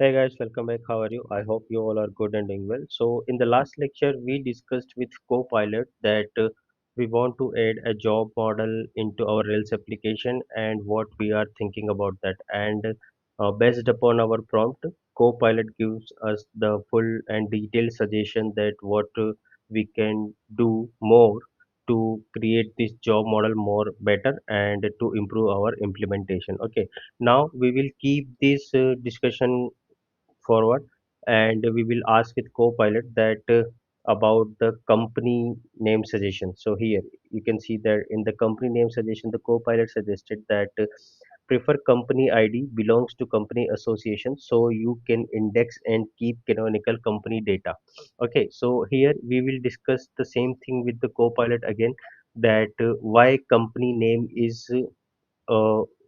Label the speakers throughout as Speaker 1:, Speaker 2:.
Speaker 1: Hey guys, welcome back. How are you? I hope you all are good and doing well. So, in the last lecture, we discussed with Copilot that we want to add a job model into our Rails application and what we are thinking about that. And based upon our prompt, Copilot gives us the full and detailed suggestion that what we can do more to create this job model more better and to improve our implementation. Okay, now we will keep this discussion forward and we will ask with Copilot that about the company name suggestion. So here you can see that in the company name suggestion, the Copilot suggested that prefer company ID belongs to company association so you can index and keep canonical company data. Okay, so here we will discuss the same thing with the Copilot again that why company name is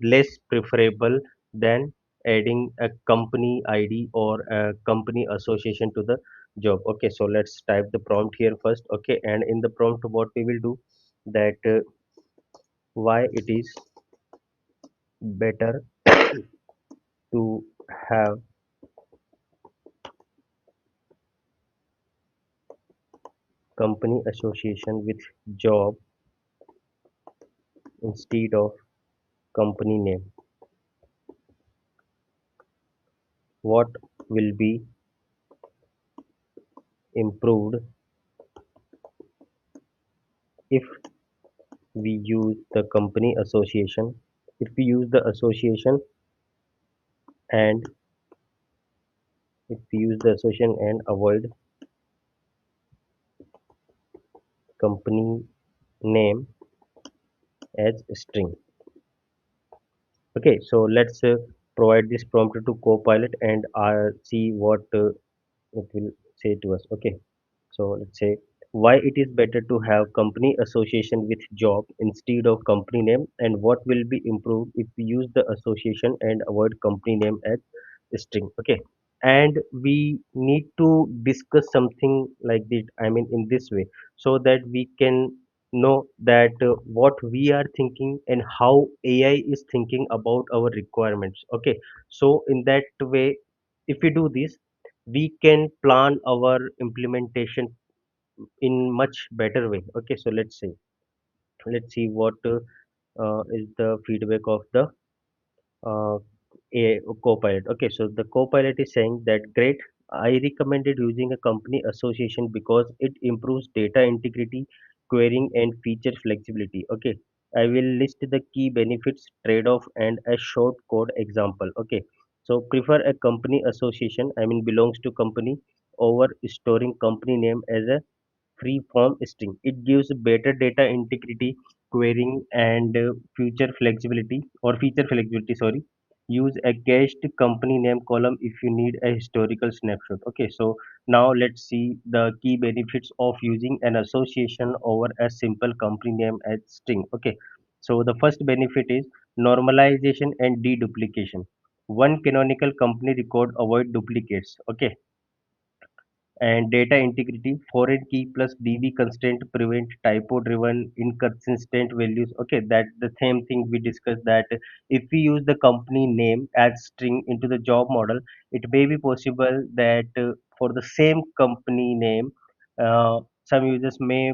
Speaker 1: less preferable than adding a company ID or a company association to the job. Okay, so let's type the prompt here first. Okay, and in the prompt, what we will do that why it is better to have company association with job instead of company name. What will be improved if we use the company association? If we use the association and if we use the association and avoid company name as string. Okay, so let's provide this prompt to Copilot and see what it will say to us. Okay, so let's say why it is better to have company association with job instead of company name and what will be improved if we use the association and avoid company name as string. Okay, and we need to discuss something like this, I mean in this way, so that we can know that what we are thinking and how AI is thinking about our requirements. Okay, so in that way, if we do this, we can plan our implementation in much better way. Okay, so let's see what is the feedback of the uh, a Copilot. Okay, so the Copilot is saying that great. I recommended using a company association because it improves data integrity, querying, and feature flexibility. Okay, I will list the key benefits, trade-off, and a short code example. Okay, so prefer a company association. I mean belongs to company over storing company name as a free form string. It gives better data integrity, querying, and feature flexibility. Sorry, use a cached company name column if you need a historical snapshot. Okay, so now let's see the key benefits of using an association over a simple company name as string. Okay, so the first benefit is normalization and deduplication. One canonical company record avoid duplicates. Okay, and data integrity, foreign key plus db constraint prevent typo driven inconsistent values. Okay, that's the same thing we discussed, that if we use the company name as string into the job model, it may be possible that for the same company name, some users may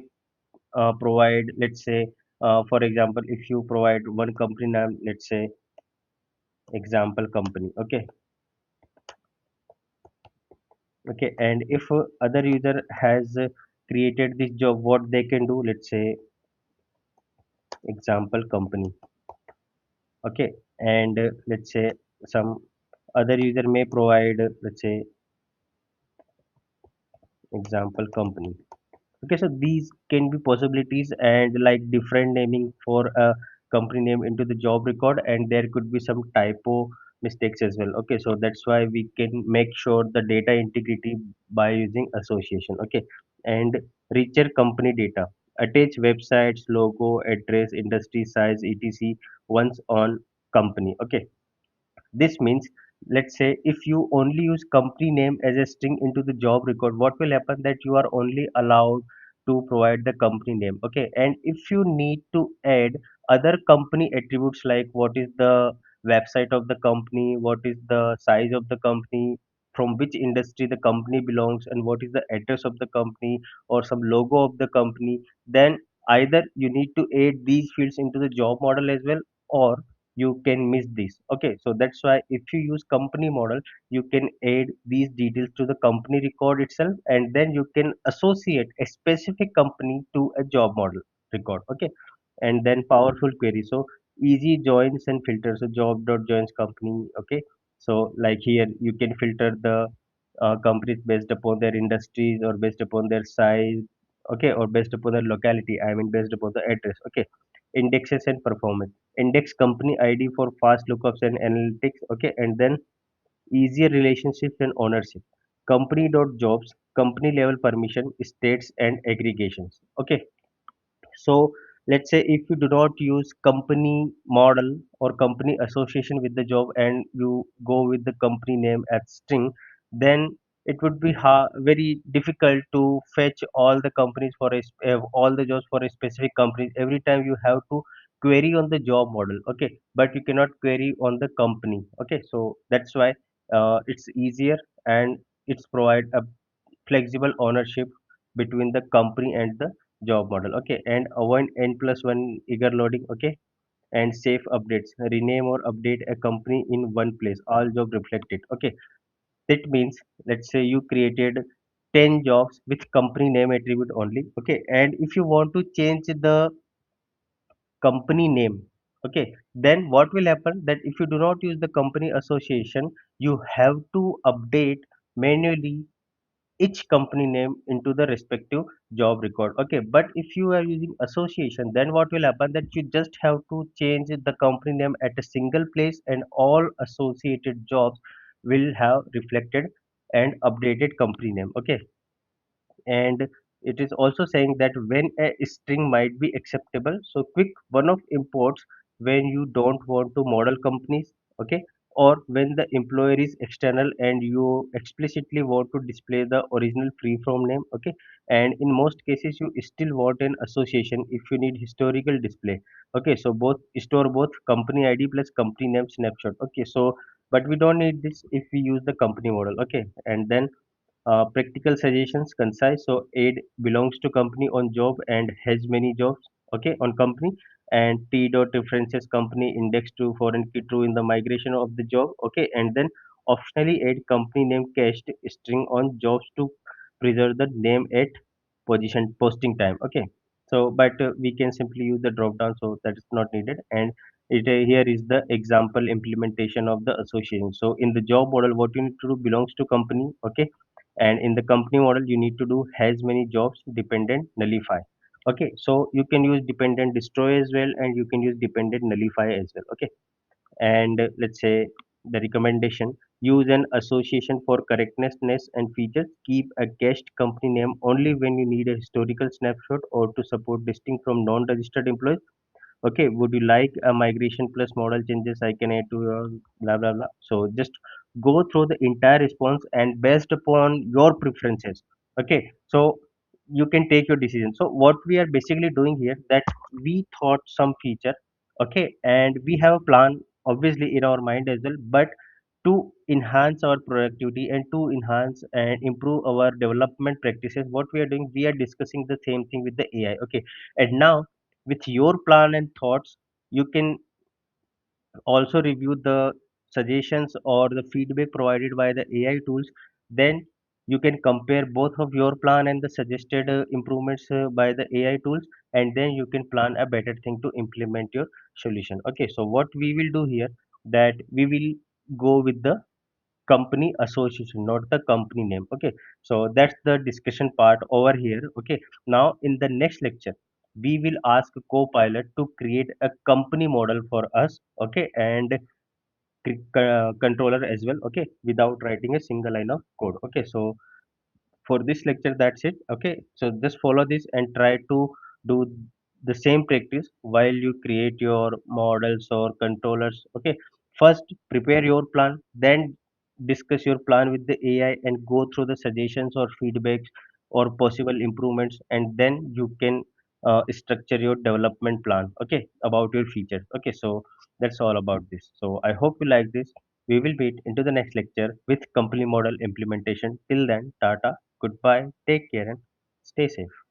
Speaker 1: provide, let's say, for example, if you provide one company name, let's say example company. Okay, okay, and if other user has created this job, what they can do, let's say example company. Okay, and let's say some other user may provide, let's say example company. Okay, so these can be possibilities and like different naming for a company name into the job record, and there could be some typo mistakes as well. Okay, so that's why we can make sure the data integrity by using association. Okay, and richer company data. Attach websites, logo, address, industry size, etc. once on company. Okay, this means, let's say, if you only use company name as a string into the job record, what will happen that you are only allowed to provide the company name. Okay, and if you need to add other company attributes like what is the website of the company, what is the size of the company, from which industry the company belongs, and what is the address of the company, or some logo of the company, then either you need to add these fields into the job model as well, or you can miss this. Okay, so that's why if you use company model, you can add these details to the company record itself, and then you can associate a specific company to a job model record. Okay, and then powerful query, so easy joins and filters, so job dot joins company. Okay, so like here you can filter the companies based upon their industries, or based upon their size. Okay, or based upon the locality, I mean based upon the address. Okay, indexes and performance, index company id for fast lookups and analytics. Okay, and then easier relationships and ownership, company dot jobs, company level permission, states and aggregations. Okay, so let's say if you do not use company model or company association with the job, and you go with the company name as string, then it would be very difficult to fetch all the companies for all the jobs for a specific company. Every time you have to query on the job model. Okay, but you cannot query on the company. Okay, so that's why it's easier, and it's provide a flexible ownership between the company and the job model. Okay, and avoid n plus one eager loading. Okay, and safe updates, rename or update a company in one place, all job reflected. Okay, that means let's say you created 10 jobs with company name attribute only. Okay, and if you want to change the company name, okay, then what will happen, that if you do not use the company association, you have to update manually each company name into the respective job record. Okay, but if you are using association, then what will happen, that you just have to change the company name at a single place, and all associated jobs will have reflected and updated company name. Okay, and it is also saying that when a string might be acceptable, so quick one of imports when you don't want to model companies. Okay, or when the employer is external and you explicitly want to display the original free from name. Okay, and in most cases you still want an association if you need historical display. Okay, so both store both company id plus company name snapshot. Okay, so but we don't need this if we use the company model. Okay, and then practical suggestions, concise. So aid belongs to company on job and has many jobs. Okay, on company, and t dot references company index to foreign key true in the migration of the job. Okay, and then optionally add company name cached string on jobs to preserve the name at position posting time. Okay, so but we can simply use the drop down, so that is not needed. And here is the example implementation of the association. So in the job model, what you need to do, belongs to company. Okay, and in the company model you need to do has many jobs, dependent nullify. Okay, so you can use dependent destroy as well, and you can use dependent nullify as well. Okay, and let's say the recommendation, use an association for correctness and features, keep a cached company name only when you need a historical snapshot or to support distinct from non-registered employees. Okay, would you like a migration plus model changes I can add to your blah blah blah? So just go through the entire response, and based upon your preferences. Okay, so you can take your decision. So what we are basically doing here, that we thought some feature. Okay, and we have a plan obviously in our mind as well, but to enhance our productivity and to enhance and improve our development practices, what we are doing, we are discussing the same thing with the AI. Okay, and now with your plan and thoughts, you can also review the suggestions or the feedback provided by the AI tools. Then you can compare both of your plan and the suggested improvements by the AI tools, and then you can plan a better thing to implement your solution. Okay, so what we will do here, that we will go with the company association, not the company name. Okay, so that's the discussion part over here. Okay, now in the next lecture we will ask Copilot to create a company model for us. Okay, and controller as well. Okay, without writing a single line of code. Okay, so for this lecture, that's it. Okay, so just follow this and try to do the same practice while you create your models or controllers. Okay, first prepare your plan, then discuss your plan with the AI and go through the suggestions or feedbacks or possible improvements, and then you can structure your development plan. Okay, about your features. Okay, so That's all about this. So I hope you like this. We will meet into the next lecture with company model implementation. Till then, Tata, goodbye, take care, and stay safe.